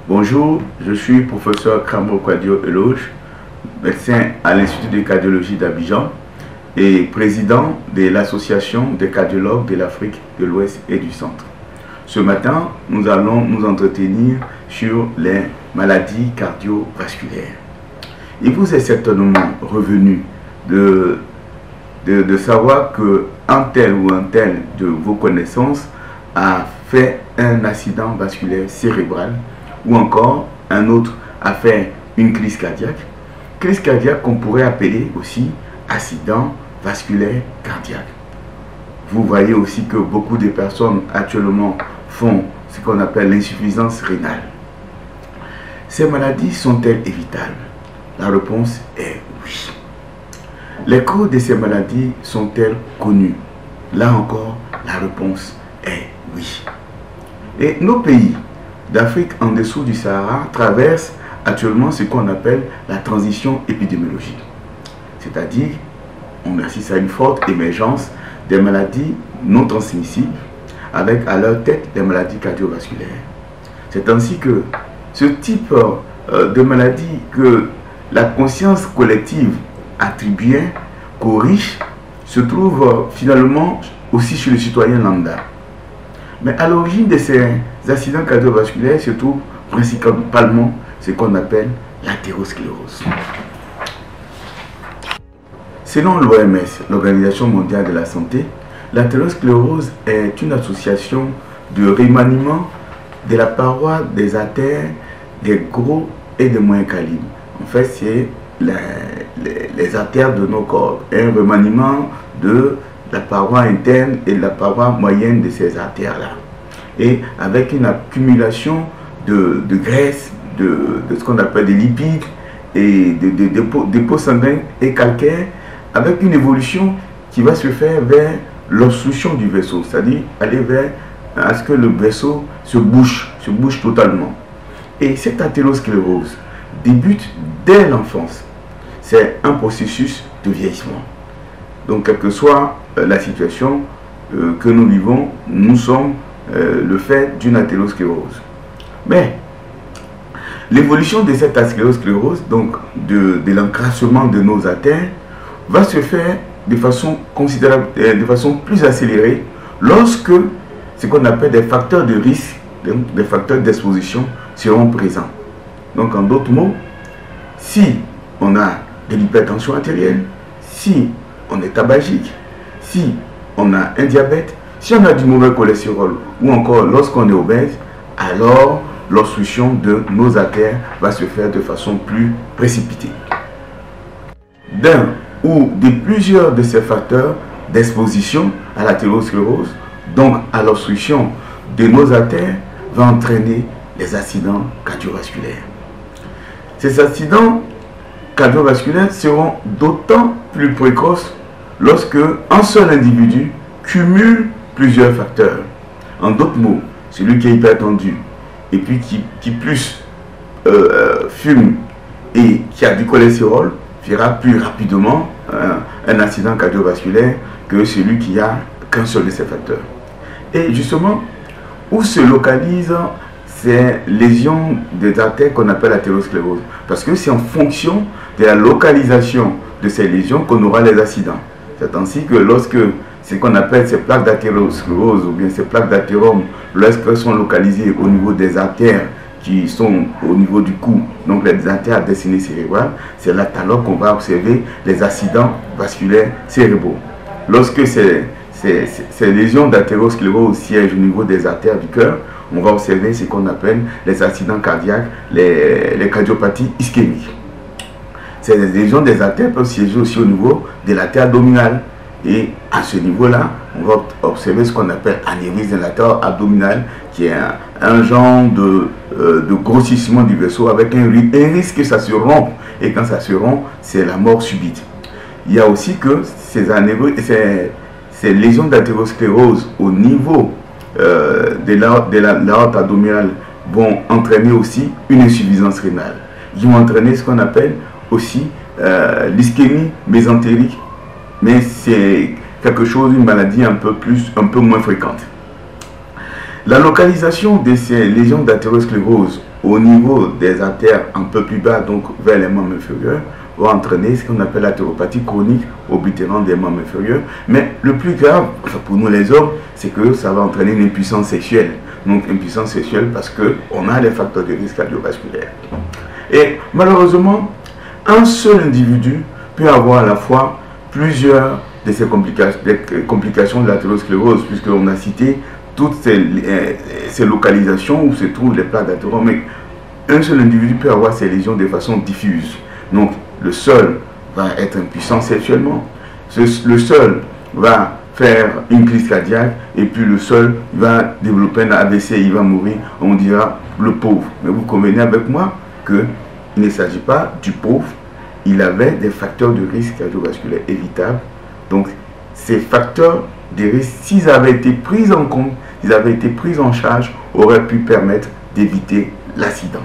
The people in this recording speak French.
Bonjour, je suis professeur Kramo Kwadio Eloge, médecin à l'Institut de cardiologie d'Abidjan et président de l'Association des cardiologues de l'Afrique de l'Ouest et du Centre. Ce matin, nous allons nous entretenir sur les maladies cardiovasculaires. Il vous est certainement revenu de savoir qu'un tel ou un tel de vos connaissances a fait un accident vasculaire cérébral ou encore un autre a fait une crise cardiaque. Crise cardiaque qu'on pourrait appeler aussi accident vasculaire cardiaque. Vous voyez aussi que beaucoup de personnes actuellement font ce qu'on appelle l'insuffisance rénale. Ces maladies sont-elles évitables? La réponse est oui. Les causes de ces maladies sont-elles connues? Là encore, la réponse est oui. Et nos pays d'Afrique en dessous du Sahara traversent actuellement ce qu'on appelle la transition épidémiologique. C'est-à-dire, on assiste à une forte émergence des maladies non transmissibles avec à leur tête des maladies cardiovasculaires. C'est ainsi que ce type de maladie que la conscience collective attribuait qu'aux riches se trouve finalement aussi chez le citoyen lambda. Mais à l'origine de ces accidents cardiovasculaires se trouve principalement ce qu'on appelle l'athérosclérose. Selon l'OMS, l'Organisation mondiale de la santé, l'athérosclérose est une association de remaniement de la paroi des artères des gros et des moyens calibres. En fait, c'est les artères de nos corps, un remaniement de la paroi interne et de la paroi moyenne de ces artères-là. Et avec une accumulation de graisse, de ce qu'on appelle des lipides et de dépôts sanguins et calcaires, avec une évolution qui va se faire vers l'obstruction du vaisseau, c'est-à-dire aller vers à ce que le vaisseau se bouche totalement. Et cette athérosclérose débute dès l'enfance. C'est un processus de vieillissement. Donc, quelle que soit la situation que nous vivons, nous sommes le fait d'une athérosclérose. Mais l'évolution de cette athérosclérose, donc de l'encrassement de nos artères, va se faire de façon considérable, de façon plus accélérée lorsque ce qu'on appelle des facteurs de risque, des facteurs d'exposition seront présents. Donc, en d'autres mots, si on a de l'hypertension artérielle, si on est tabagique, si on a un diabète, si on a du mauvais cholestérol ou encore lorsqu'on est obèse, alors l'obstruction de nos artères va se faire de façon plus précipitée. D'un ou de plusieurs de ces facteurs d'exposition à l'athérosclérose, donc à l'obstruction de nos artères, va entraîner les accidents cardiovasculaires. Ces accidents cardiovasculaires seront d'autant plus précoces lorsque un seul individu cumule plusieurs facteurs. En d'autres mots, celui qui est hypertendu et puis qui plus fume et qui a du cholestérol fera plus rapidement un accident cardiovasculaire que celui qui a qu'un seul de ces facteurs. Et justement, où se localisent ces lésions des artères qu'on appelle athérosclérose? Parce que c'est en fonction de la localisation de ces lésions qu'on aura les accidents. C'est ainsi que lorsque ce qu'on appelle ces plaques d'athérosclérose ou bien ces plaques d'athérome, lorsqu'elles sont localisées au niveau des artères qui sont au niveau du cou, donc les artères destinées cérébrales, c'est là alors qu'on va observer les accidents vasculaires cérébraux. Lorsque ces lésions d'athérosclérose siègent au niveau des artères du cœur, on va observer ce qu'on appelle les accidents cardiaques, les cardiopathies ischémiques. Ces lésions des artères peuvent siéger aussi au niveau de l'artère abdominale. Et à ce niveau-là, on va observer ce qu'on appelle anévrisme de l'artère abdominale, qui est un genre de grossissement du vaisseau avec un risque que ça se rompe. Et quand ça se rompt, c'est la mort subite. Il y a aussi que ces lésions d'athérosclérose au niveau de l'aorte abdominale vont entraîner aussi une insuffisance rénale. Ils vont entraîner ce qu'on appelle aussi l'ischémie mésentérique, mais c'est quelque chose, une maladie un peu moins fréquente. La localisation de ces lésions d'athérosclérose au niveau des artères un peu plus bas, donc vers les membres inférieurs, va entraîner ce qu'on appelle l'athéropathie chronique oblitérante des membres inférieurs. Mais le plus grave, pour nous les hommes, c'est que ça va entraîner une impuissance sexuelle. Donc impuissance sexuelle parce qu'on a des facteurs de risque cardiovasculaire. Et malheureusement, un seul individu peut avoir à la fois plusieurs de ces complications de l'athérosclérose, puisqu'on a cité toutes ces localisations où se trouvent les plaques d'athérome. Mais un seul individu peut avoir ces lésions de façon diffuse. Donc le seul va être impuissant sexuellement, le seul va faire une crise cardiaque, et puis le seul va développer un AVC, il va mourir, on dira le pauvre. Mais vous convenez avec moi qu'il ne s'agit pas du pauvre, il avait des facteurs de risque cardiovasculaire évitables. Donc ces facteurs de risque, s'ils avaient été pris en compte, s'ils avaient été pris en charge, auraient pu permettre d'éviter l'accident.